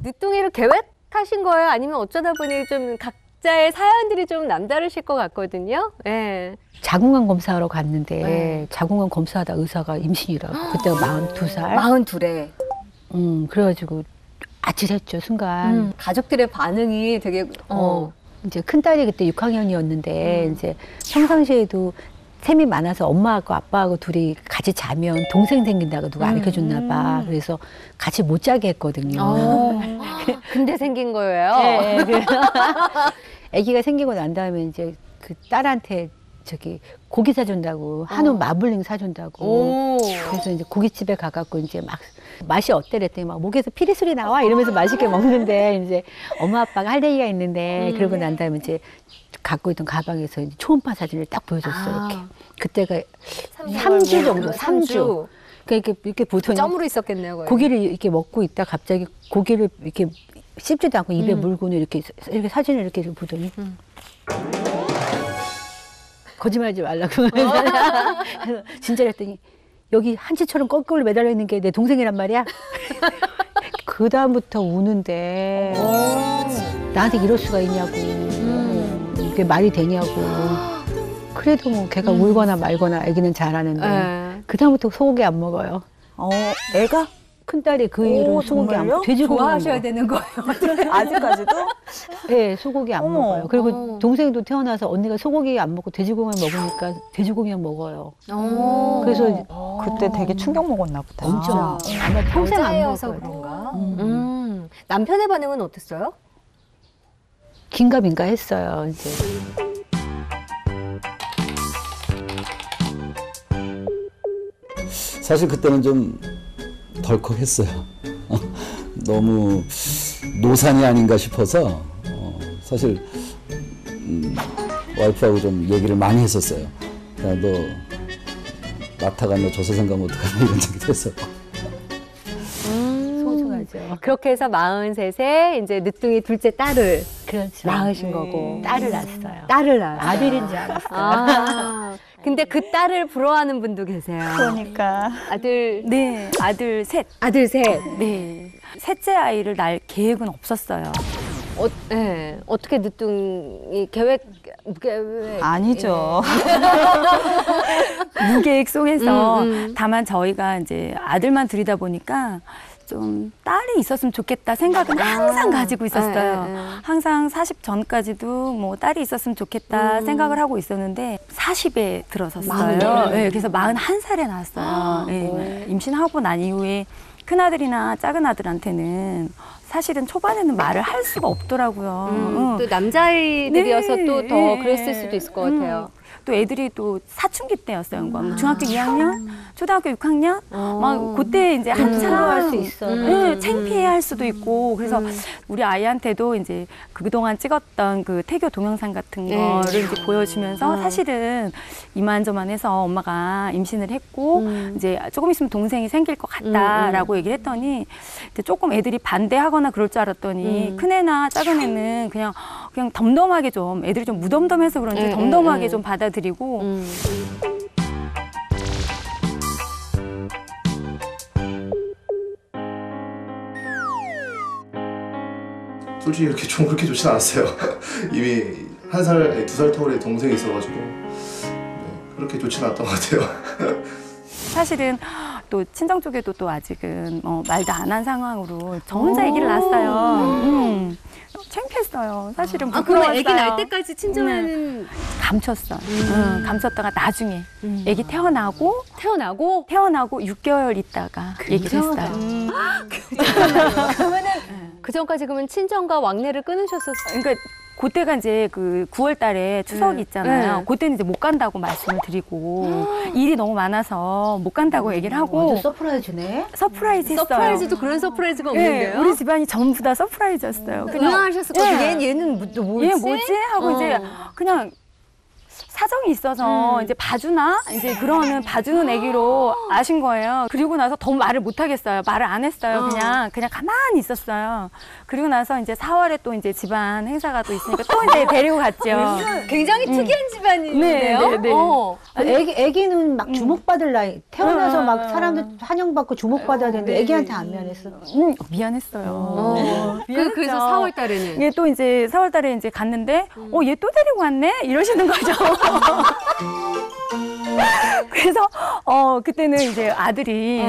늦둥이를 계획하신 거예요? 아니면 어쩌다 보니 좀 각자의 사연들이 좀 남다르실 것 같거든요. 예. 자궁암 검사하러 갔는데 네. 자궁암 검사하다 의사가 임신이라고. 그때가 42살. 42에. 그래가지고 아찔했죠, 순간. 가족들의 반응이 되게 이제 큰딸이 그때 6학년이었는데 이제 평상시에도 셈이 많아서 엄마하고 아빠하고 둘이 같이 자면 동생 생긴다고 누가 가르쳐줬나 봐. 그래서 같이 못 자게 했거든요. 근데 생긴 거예요? 네, 아기가 생기고 난 다음에 이제 그 딸한테 저기 고기 사준다고 한우 마블링 사준다고. 그래서 이제 고깃집에 가갖고 이제 막 맛이 어때 그랬더니 막 목에서 피리 소리 나와 이러면서 맛있게 먹는데 이제 엄마 아빠가 할 얘기가 있는데 그러고 난 다음에 이제 갖고 있던 가방에서 이제 초음파 사진을 딱 보여줬어요. 이렇게. 그때가 3주 정도, 3주. 그러니까 이렇게 보더니 점으로 있었겠네요. 거의. 고기를 이렇게 먹고 있다 갑자기 고기를 이렇게 씹지도 않고 입에 물고는 이렇게 사진을 이렇게 보더니 거짓말하지 말라고. 그래서 진짜로 했더니 여기 한치처럼 거꾸로 매달려 있는 게 내 동생이란 말이야. 그 다음부터 우는데 나한테 이럴 수가 있냐고. 이게 말이 되냐고. 그래도 뭐 걔가 울거나 말거나 애기는 잘하는데 그 다음부터 소고기 안 먹어요. 애가? 큰딸이 그 이후로 소고기 안 먹어요. 돼지고기 좋아하셔야 되는 거예요. 아직까지도? 네, 소고기 안 먹어요. 그리고 동생도 태어나서 언니가 소고기 안 먹고 돼지고기만 먹으니까 돼지고기만 먹어요. 그래서 그때 되게 충격 먹었나 보다. 엄청. 아마 평생 안 여자여서 먹어요. 그런가? 남편의 반응은 어땠어요? 긴가민가 했어요, 이제. 사실 그때는 좀 덜컥했어요. 너무 노산이 아닌가 싶어서 사실 와이프하고 좀 얘기를 많이 했었어요. 야, 너 낳다가 너 져서 생각하면 어떡하나 이런 얘기도 했었고. 소중하죠. 그렇게 해서 43세 이제 늦둥이 둘째 딸을 그렇죠. 낳으신 거고. 딸을 낳았어요. 딸을 낳았어요. 아들인 줄 알았어요. 근데 그 딸을 부러워하는 분도 계세요. 그러니까. 아들, 네, 아들 셋. 아들 셋. 네. 셋째 아이를 낳을 계획은 없었어요. 네. 어떻게 늦둥이 계획 아니죠. 무계획 속에서 다만 저희가 이제 아들만 들이다 보니까 좀 딸이 있었으면 좋겠다 생각은 항상 가지고 있었어요. 항상 40 전까지도 뭐 딸이 있었으면 좋겠다 생각을 하고 있었는데 40에 들어섰어요. 네, 그래서 41살에 낳았어요. 네. 임신하고 난 이후에 큰아들이나 작은아들한테는 사실은 초반에는 말을 할 수가 없더라고요. 또 남자아이들이어서 네, 또 더 네. 그랬을 수도 있을 것 같아요. 또 애들이 또 사춘기 때였어요. 뭐 중학교 2학년, 초등학교 6학년, 막 그때 이제 한참 할 수 있어. 네, 창피해할 수도 있고 그래서 우리 아이한테도 이제 그동안 찍었던 그 태교 동영상 같은 거를 이제 보여주면서 사실은 이만저만해서 엄마가 임신을 했고 이제 조금 있으면 동생이 생길 것 같다라고 얘기를 했더니 이제 조금 애들이 반대하거나 그럴 줄 알았더니 큰 애나 작은 애는 그냥 덤덤하게 좀 애들이 좀 무덤덤해서 그런지 덤덤하게 좀 받아들이고 솔직히 그렇게 좋진 않았어요. 이미 1살, 2살 터울에 동생이 있어가지고 그렇게 좋진 않았던 것 같아요. 사실은 또 친정 쪽에도 또 아직은 말도 안 한 상황으로 저 혼자 아기를 낳았어요. 창피했어요. 사실은 부끄러웠어요. 그럼 아기 날 때까지 친정에는 감췄어. 감췄다가 나중에 아기 태어나고 6개월 있다가 얘기를 했어요. 그러면은 그 전까지 그러면 친정과 왕래를 끊으셨었어요. 그러니까 그때가 이제 그 9월 달에 추석이 있잖아요. 그때는 이제 못 간다고 말씀을 드리고 일이 너무 많아서 못 간다고 얘기를 하고 완전 서프라이즈네. 서프라이즈 했어요. 서프라이즈도 그런 서프라이즈가 없는데요? 네, 우리 집안이 전부 다 서프라이즈였어요. 응아하셨을 것 같아요. 얘는 뭐지? 얘 뭐지? 하고 이제 그냥 사정이 있어서 이제 봐주나? 이제 그러는 봐주는 애기로 아신 거예요. 그리고 나서 더 말을 못 하겠어요. 말을 안 했어요. 그냥 가만히 있었어요. 그리고 나서 이제 4월에 또 이제 집안 행사가 또 있으니까 또 이제 데리고 갔죠. 굉장히 특이한 집안인데요. 네. 애기는 막 주목받을 나이. 태어나서 막 사람들 환영받고 주목받아야 되는데 애기한테 안 미안했어. 미안했어요. 그래서 4월 달에는 이게 또 이제 4월 달에 이제 갔는데, 얘 또 데리고 왔네? 이러시는 거죠. 그래서, 그때는 이제 아들이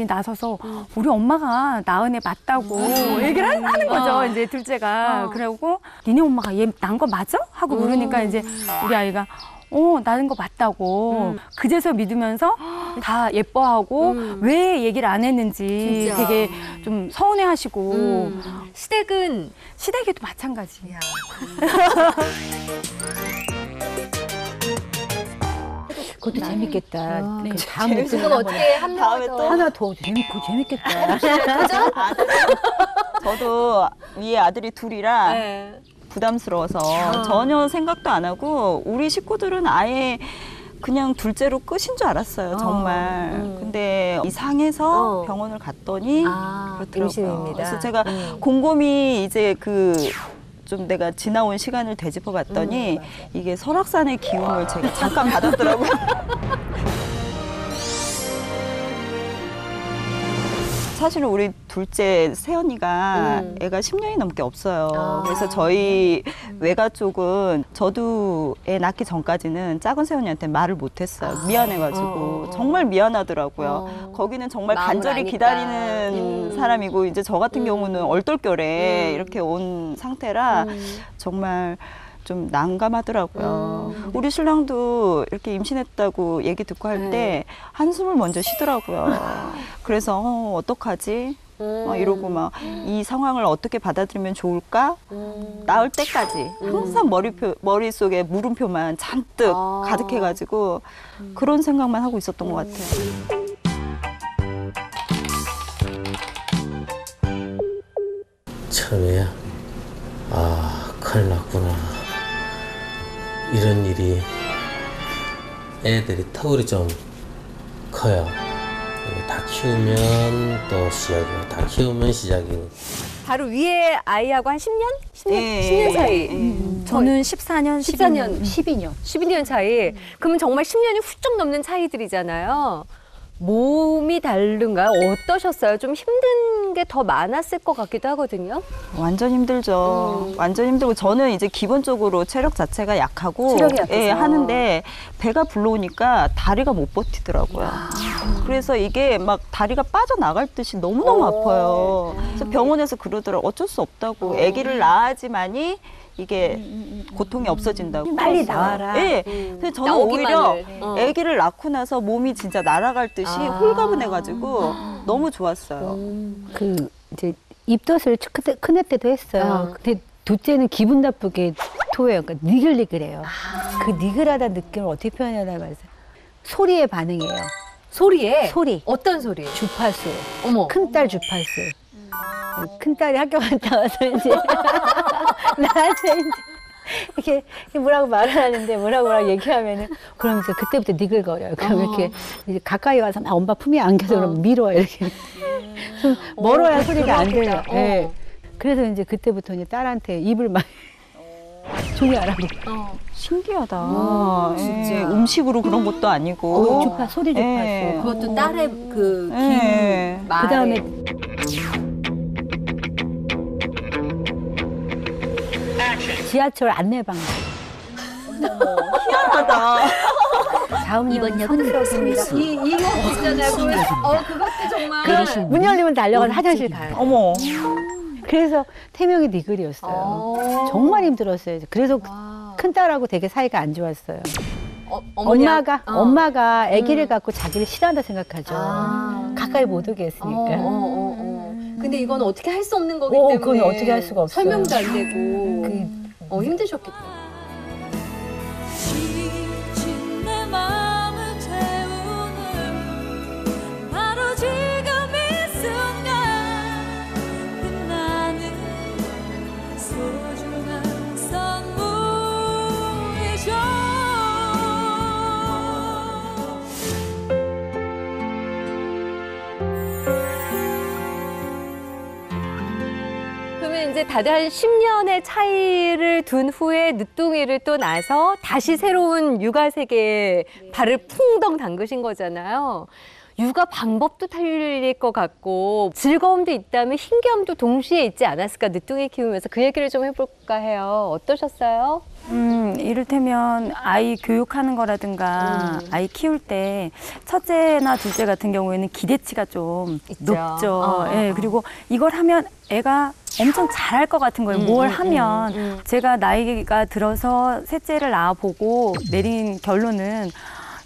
나서서 우리 엄마가 낳은 애 맞다고 얘기를 하는 거죠. 이제 둘째가. 그러고 니네 엄마가 얘 낳은 거 맞아? 하고 물으니까 이제 우리 아이가 낳은 거 맞다고. 그제서 믿으면서 다 예뻐하고 왜 얘기를 안 했는지 진짜. 되게 좀 서운해하시고. 시댁에도 마찬가지야. 그것도 재밌겠다. 네. 그 다음에 그건 어떻게 한 다음에 명 또? 하나 더 재밌겠다. 저도 위에 아들이 둘이라 네. 부담스러워서 전혀 생각도 안 하고 우리 식구들은 아예 그냥 둘째로 끝인 줄 알았어요, 정말. 근데 이상해서 병원을 갔더니 그렇더라고요. 임신입니다. 그래서 제가 곰곰이 이제 좀 내가 지나온 시간을 되짚어 봤더니 이게 설악산의 기운을 제가 잠깐 받았더라고요. 사실은 우리 둘째 세연이가 애가 10년이 넘게 없어요. 그래서 저희 외가 쪽은 저도 애 낳기 전까지는 작은 세연이한테 말을 못했어요. 미안해가지고 정말 미안하더라고요. 거기는 정말 마음을 간절히 아니까. 기다리는 사람이고 이제 저 같은 경우는 얼떨결에 이렇게 온 상태라 정말 좀 난감하더라고요. 우리 신랑도 이렇게 임신했다고 얘기 듣고 할 때 한숨을 먼저 쉬더라고요. 그래서 어떡하지? 이러고 막 이 상황을 어떻게 받아들이면 좋을까? 나을 때까지 항상 머릿속에 물음표만 잔뜩 가득해가지고 그런 생각만 하고 있었던 것 같아요. 처음에야 큰일 났구나. 이런 일이 애들이 터울이 좀 커요. 다 키우면 또 시작이고 다 키우면 시작이고. 바로 위에 아이하고 한 10년? 10년, 네. 10년 사이. 저는 14년, 14년, 12년. 12년 차이. 그러면 정말 10년이 훌쩍 넘는 차이들이잖아요. 몸이 다른가요? 어떠셨어요? 좀 힘든 게 더 많았을 것 같기도 하거든요. 완전 힘들죠. 완전 힘들고 저는 이제 기본적으로 체력 자체가 약하고 체력이 약해서. 예, 하는데 배가 불러오니까 다리가 못 버티더라고요. 그래서 이게 막 다리가 빠져나갈 듯이 너무너무 아파요. 그래서 병원에서 그러더라고요. 어쩔 수 없다고. 아기를 낳아야지만이 이게 고통이 없어진다고. 빨리 나와라. 예. 근데 저는 나오기만을. 오히려 아기를 낳고 나서 몸이 진짜 날아갈 듯이 홀가분해가지고 너무 좋았어요. 그 이제 입덧을 큰애 때도 했어요. 근데 둘째는 기분 나쁘게 토해요. 그러니까 니글니글해요. 그 니글하다는 느낌을 어떻게 표현하나 봐서 소리에 반응해요. 소리에? 소리. 어떤 소리? 주파수. 어머. 큰딸 주파수. 큰딸이 학교 갔다 와서 이제 나한테 이제 이렇게 뭐라고 말을 하는데 뭐라고 얘기하면은 그러면서 그때부터 니글거려요. 그럼 이렇게 이제 가까이 와서 막 엄마 품에 안겨서 그럼 밀어요. 이렇게 좀 멀어야 소리가 안 들려. 네. 그래서 이제 그때부터 이제 딸한테 입을 막 종이 알아보고. 신기하다. 진짜. 음식으로 그런 것도 아니고. 소리 주파수. 예. 그것도 딸의 그 예. 말에. 그다음에 지하철 안내방송. 희한하다. 다음 이번 역은 서울입니다. 이거 있잖아요. 그것도 정말. 문 열리면 달려가서 화장실 가요. 어머. 그래서 태명이 니글이었어요. 정말 힘들었어요. 그래서 큰 딸하고 되게 사이가 안 좋았어요. 엄마가 아기를 갖고 자기를 싫어한다 생각하죠. 가까이 못 오게 했으니까. 근데 이건 어떻게 할 수 없는 거기 때문에. 그건 어떻게 할 수가 없어요. 설명도 안 되고. 힘드셨겠다. 지친 내 마음을 채우는 바로 지금 이 순간 나는 소중한 선물이 그러면 이제 다들 한 10년의 차이를 둔 후에 늦둥이를 또 낳아서 다시 새로운 육아 세계에 발을 풍덩 담그신 거잖아요. 육아 방법도 틀릴 것 같고 즐거움도 있다면 힘겨움도 동시에 있지 않았을까, 늦둥이 키우면서 그 얘기를 좀 해볼까 해요. 어떠셨어요? 이를테면 아이 교육하는 거라든가 아이 키울 때 첫째나 둘째 같은 경우에는 기대치가 좀 있죠. 높죠. 예, 그리고 이걸 하면 애가 엄청 잘할 것 같은 거예요. 뭘 하면. 제가 나이가 들어서 셋째를 낳아보고 내린 결론은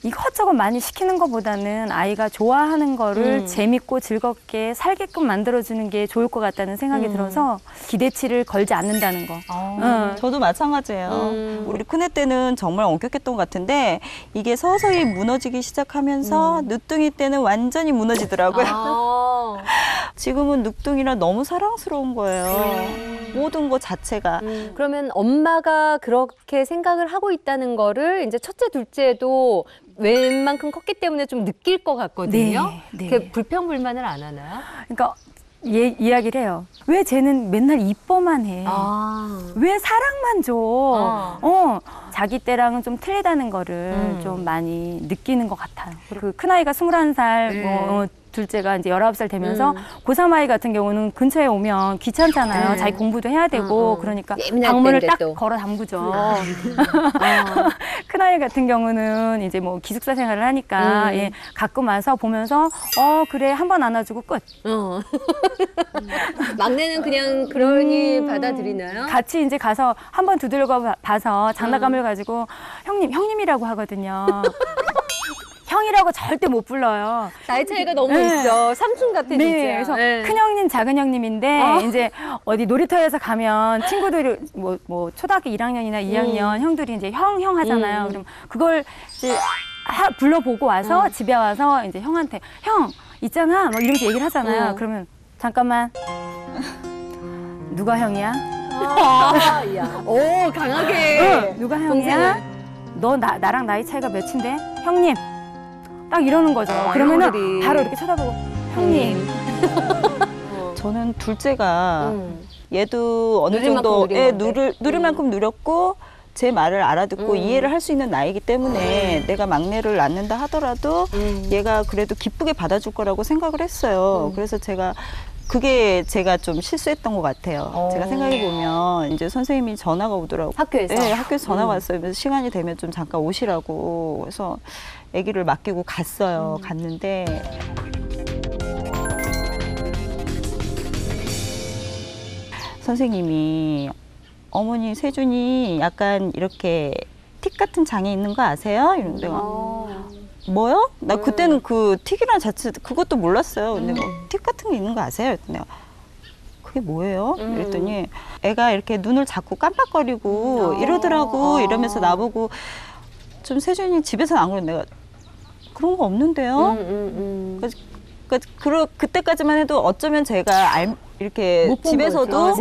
이것저것 많이 시키는 것보다는 아이가 좋아하는 거를 재밌고 즐겁게 살게끔 만들어주는 게 좋을 것 같다는 생각이 들어서 기대치를 걸지 않는다는 거. 저도 마찬가지예요. 우리 큰애 때는 정말 엄격했던 것 같은데 이게 서서히 무너지기 시작하면서 늦둥이 때는 완전히 무너지더라고요. 지금은 늦둥이라 너무 사랑스러운 거예요. 모든 것 자체가. 그러면 엄마가 그렇게 생각을 하고 있다는 거를 이제 첫째, 둘째도 웬만큼 컸기 때문에 좀 느낄 것 같거든요. 네. 그 불평불만을 안 하나요? 그러니까 이야기를 해요. 왜 쟤는 맨날 이뻐만 해? 왜 사랑만 줘? 자기 때랑은 좀 틀리다는 거를 좀 많이 느끼는 것 같아요. 그 큰아이가 21살, 둘째가 이제 19살 되면서 고3 아이 같은 경우는 근처에 오면 귀찮잖아요. 자기 공부도 해야 되고 그러니까 예민할 방문을 때인데 딱 또. 걸어 담그죠. 큰아이 같은 경우는 이제 뭐 기숙사 생활을 하니까 예, 가끔 와서 보면서 그래 한 번 안아주고 끝. 막내는 그냥 그러니 받아들이나요? 같이 이제 가서 한 번 두들겨 봐서 장난감을 가지고 형님이라고 하거든요. 형이라고 절대 못 불러요. 나이 차이가 너무 있어. 삼촌 같아, 진짜. 네, 그래서 큰 형님, 작은 형님인데 이제 어디 놀이터에서 가면 친구들이 뭐 초등학교 1학년이나 2학년 형들이 이제 형 하잖아요. 그럼 그걸 이제 불러보고 와서 집에 와서 이제 형한테 형 있잖아, 뭐 이러면서 얘기를 하잖아요. 그러면 잠깐만, 누가 형이야? 오, 강하게. 누가 형이야? 너 나랑 나이 차이가 몇인데? 형님. 딱 이러는 거죠. 그러면은 형들이. 바로 이렇게 쳐다보고 형님. 저는 둘째가 얘도 어느 누릴 정도 만큼 누린 건데. 누릴 만큼 누렸고 제 말을 알아듣고 이해를 할 수 있는 나이기 때문에 내가 막내를 낳는다 하더라도 얘가 그래도 기쁘게 받아줄 거라고 생각을 했어요. 그래서 그게 제가 좀 실수했던 것 같아요. 제가 생각해 보면 이제 선생님이 전화가 오더라고요. 학교에서? 네, 학교에서 전화가 왔어요. 그래서 시간이 되면 좀 잠깐 오시라고. 그래서 아기를 맡기고 갔어요. 갔는데 선생님이 어머니 세준이 약간 이렇게 틱 같은 장애 있는 거 아세요? 이런 내가 뭐요? 나 그때는 그 틱이라는 자체 그것도 몰랐어요. 근데 뭐 틱 같은 게 있는 거 아세요? 그랬더니 내가 그게 뭐예요? 그랬더니 애가 이렇게 눈을 자꾸 깜빡거리고 이러더라고. 이러면서 나보고 좀 세준이 집에서는 안 그래. 내가 그런 거 없는데요? 그때까지만 해도 어쩌면 제가 이렇게 집에서도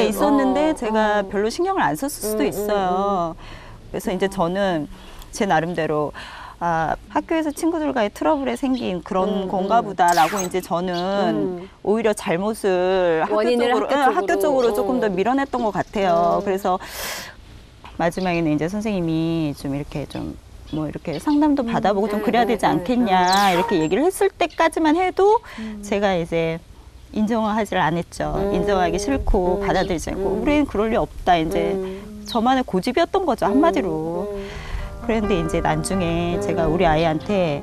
있었는데 제가 별로 신경을 안 썼을 수도 있어요. 그래서 이제 저는 제 나름대로 학교에서 친구들과의 트러블에 생긴 그런 건가 보다라고 이제 저는 오히려 잘못을 학교 쪽으로 조금 더 밀어냈던 것 같아요. 그래서 마지막에는 이제 선생님이 좀 이렇게 좀 뭐 이렇게 상담도 받아보고 좀 그래야 되지 않겠냐 이렇게 얘기를 했을 때까지만 해도 제가 이제 인정을 하질 않았죠. 인정하기 싫고 받아들이지 않고 우리는 그럴 리 없다. 이제 저만의 고집이었던 거죠. 한마디로. 그런데 이제 나중에 제가 우리 아이한테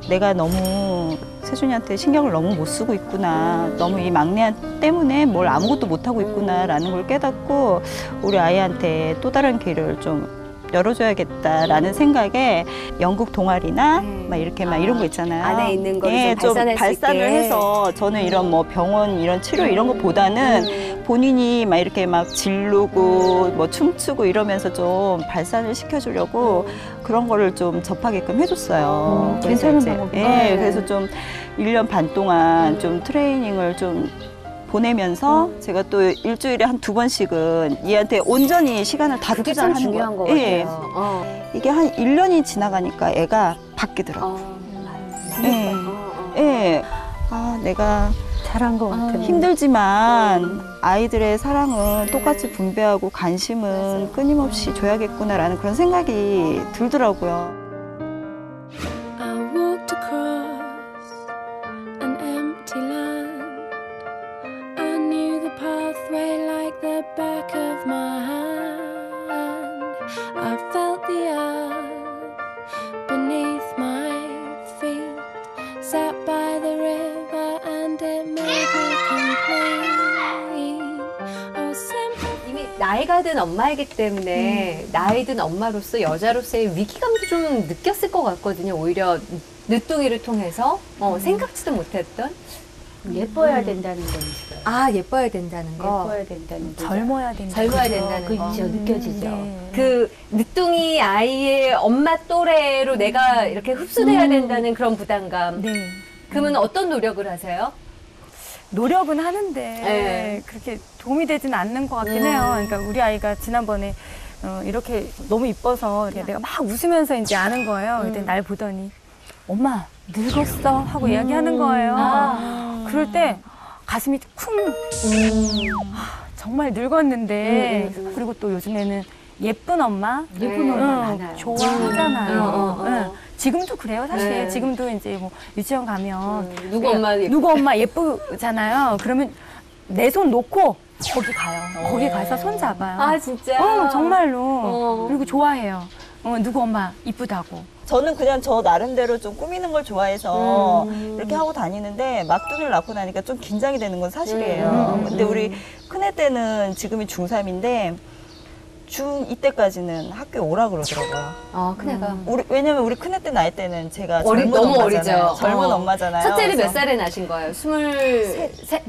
내가 너무 세준이한테 신경을 너무 못 쓰고 있구나. 너무 이 막내 때문에 뭘 아무것도 못 하고 있구나라는 걸 깨닫고 우리 아이한테 또 다른 길을 좀 열어줘야겠다라는 생각에 연극 동아리나 막 이렇게 막 이런 거 있잖아요. 안에 있는 거를 좀 발산을 해서 저는 이런 뭐 병원 이런 치료 이런 것보다는 본인이 막 이렇게 막 지르고 뭐 춤추고 이러면서 좀 발산을 시켜주려고 그런 거를 좀 접하게끔 해줬어요. 괜찮은 방법이다. 네, 그래서 좀 1년 반 동안 좀 트레이닝을 좀 보내면서 제가 또 일주일에 한 2번씩은 얘한테 온전히 시간을 다 그게 참 투자를 하는 중요한 것 거예요. 같아요. 이게 한 1년이 지나가니까 애가 바뀌더라고요. 네. 네. 내가 잘한 것 같아요. 힘들지만 아이들의 사랑은 똑같이 분배하고 관심은 끊임없이 줘야겠구나라는 그런 생각이 들더라고요. I walked across an empty land. I knew the pathway like the back of my hand. I felt the earth beneath my feet. Sat by the river and it made me complete. Oh, simple. 이미 나이가 든 엄마이기 때문에 나이 든 엄마로서 여자로서의 위기감도 좀 느꼈을 것 같거든요. 오히려 늦둥이를 통해서 생각지도 못했던 예뻐야 된다는 건 있어요. 아 예뻐야 된다는 거. 예뻐야 된다는 거. 젊어야 된다. 젊어야 된다는 거. 그죠, 느껴지죠. 네. 그 늦둥이 아이의 엄마 또래로 내가 이렇게 흡수돼야 된다는 그런 부담감. 네. 그러면 어떤 노력을 하세요? 노력은 하는데 네. 그렇게 도움이 되진 않는 것 같긴 해요. 그러니까 우리 아이가 지난번에 이렇게 너무 이뻐서 이렇게 내가 막 웃으면서 이제 아는 거예요. 근데 날 보더니 엄마 늙었어 하고 이야기하는 거예요. 그럴 때 가슴이 쿵. 정말 늙었는데 그리고 또 요즘에는 예쁜 엄마, 예쁜 엄마 많아요. 좋아하잖아요. 응. 지금도 그래요, 사실. 네. 지금도 이제 뭐 유치원 가면 누구 엄마 누구 엄마 예쁘잖아요. 그러면 내 손 놓고 거기 가요. 거기 가서 손 잡아요. 아 진짜? 정말로. 그리고 좋아해요. 누구 엄마 이쁘다고. 저는 그냥 저 나름대로 좀 꾸미는 걸 좋아해서 이렇게 하고 다니는데 막둥이를 낳고 나니까 좀 긴장이 되는 건 사실이에요. 근데 우리 큰애 때는 지금이 중3인데 중2 때까지는 학교에 오라 그러더라고요. 아 큰애가 왜냐면 우리 큰애 때 나이 때는 제가 어리- 젊은 너무 엄마잖아요. 어리죠. 젊은 엄마잖아요. 첫째를 몇 그래서 살에 나신 거예요? 23?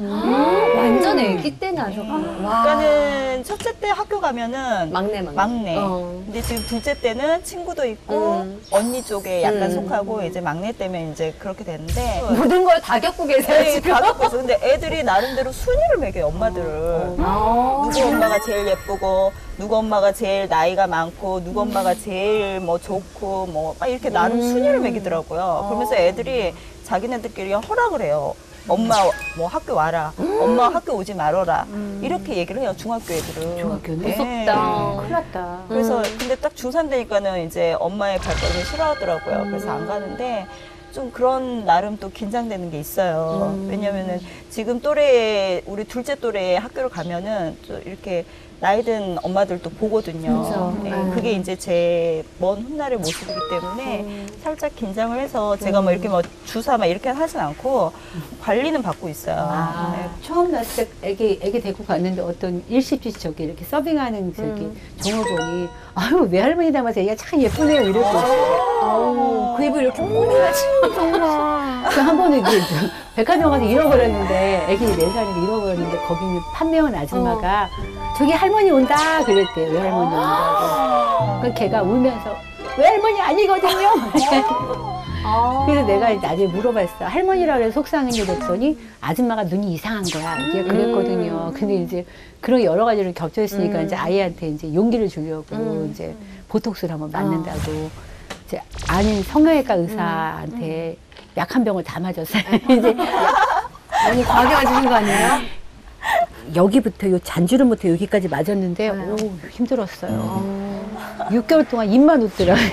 완전 애기 때 나셨구나. 와. 그러니까는 첫째 때 학교 가면은 막내. 근데 지금 둘째 때는 친구도 있고 언니 쪽에 약간 속하고 이제 막내 때문에 이제 그렇게 되는데 모든 걸 다 겪고 계세요 네, 지금. 다 겪고 있어. 근데 애들이 나름대로 순위를 매겨요, 엄마들을. 누구 엄마가 제일 예쁘고, 누구 엄마가 제일 나이가 많고, 누구 엄마가 제일 뭐 좋고, 뭐, 막 이렇게 나름 순위를 매기더라고요. 그러면서 애들이 자기네들끼리 허락을 해요. 엄마 뭐 학교 와라. 엄마 학교 오지 말아라. 이렇게 얘기를 해요, 중학교 애들은. 중학교는? 네. 무섭다. 큰일 났다. 그래서 근데 딱 중3 되니까는 이제 엄마의 발걸음을 싫어하더라고요. 그래서 안 가는데 좀 그런 나름 또 긴장되는 게 있어요. 왜냐면은 지금 또래에 우리 둘째 또래에 학교를 가면은 또 이렇게 나이든 엄마들도 보거든요. 그렇죠. 네, 그게 이제 제 먼 훗날의 모습이기 때문에 살짝 긴장을 해서 제가 뭐 이렇게 뭐 주사 막 이렇게 하진 않고 관리는 받고 있어요. 네. 처음 났을 때 애기 데리고 갔는데 어떤 일십시 저기 이렇게 서빙하는 저기 종업원이 아유 외할머니 닮아서 애기가 참 예쁘네요 이랬거든요. 그 입을 이렇게 꾸며가지고. 한 번은 이제 백화점 가서 잃어버렸는데 애기 4살인데 잃어버렸는데 거기 있는 판매원 아줌마가 저기 할머니 온다 그랬대요. 외할머니 온다고. 그 걔가 울면서 외할머니 아니거든요. 그래서 내가 나중에 물어봤어. 할머니라 그래서 속상했는데 그랬더니 아줌마가 눈이 이상한 거야. 이게 그랬거든요. 근데 이제 그런 여러 가지를 겹쳐 있으니까 이제 아이한테 이제 용기를 주려고 이제 보톡스를 한번 맞는다고 이제 아닌 성형외과 의사한테 약한 병을 다 맞았어요. 이제 너무 과하게 맞으신 거 아니에요? 여기부터 요 잔주름부터 여기까지 맞았는데 오 힘들었어요. 6개월 동안 입만 웃더라고요.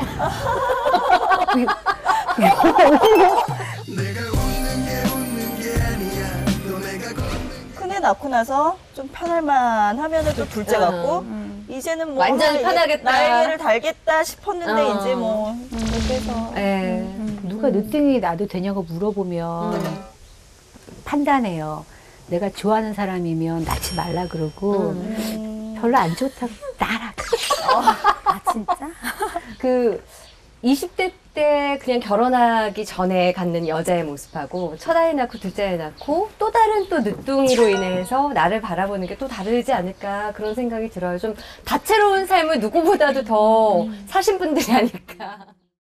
큰애 낳고 나서 좀 편할만 하면은 또 둘째 같고 이제는 뭐 완전히 이제 편하겠다. 날개를 달겠다 싶었는데 어. 이제 뭐 이렇게 해서 네. 누가 늦둥이 나도 되냐고 물어보면 판단해요. 내가 좋아하는 사람이면 낳지 말라 그러고 별로 안 좋다고 나라. 아, 진짜? 그 20대 때 그냥 결혼하기 전에 갖는 여자의 모습하고 첫 아이 낳고 둘째 아이 낳고 또 다른 또 늦둥이로 인해서 나를 바라보는 게 또 다르지 않을까 그런 생각이 들어요. 좀 다채로운 삶을 누구보다도 더 사신 분들이 아닐까.